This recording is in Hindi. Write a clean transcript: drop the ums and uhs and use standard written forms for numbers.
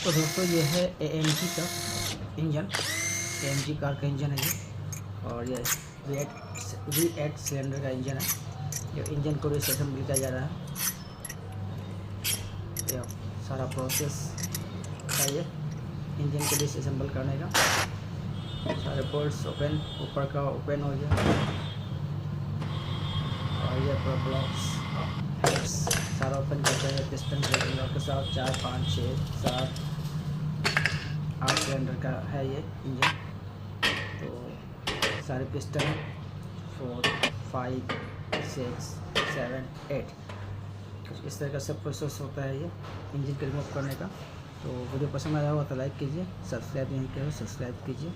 तो दोस्तों ये है AMG का इंजन, AMG कार का इंजन है ये। और ये V8 सिलेंडर का इंजन है। जो इंजन को डिसअसेंबल किया जा रहा है, ये सारा प्रोसेस है ये इंजन को डिसअसेंबल करने का। सारे बोल्ट्स ओपन, ऊपर का ओपन हो गया और ये पूरा ब्लॉक्स हेड्स सारा ओपन करते हैं। पिस्टन सिलेंडर के साथ 4, 5, 6, 7, 8 सिलेंडर का है ये इंजन। तो सारे पिस्टन 4, 5, 6, 7, 8 कुछ इस तरह का सब प्रोसेस होता है ये इंजन को रिमूव करने का। तो वीडियो पसंद आया हो तो लाइक कीजिए, सब्सक्राइब नहीं किया हो सब्सक्राइब कीजिए।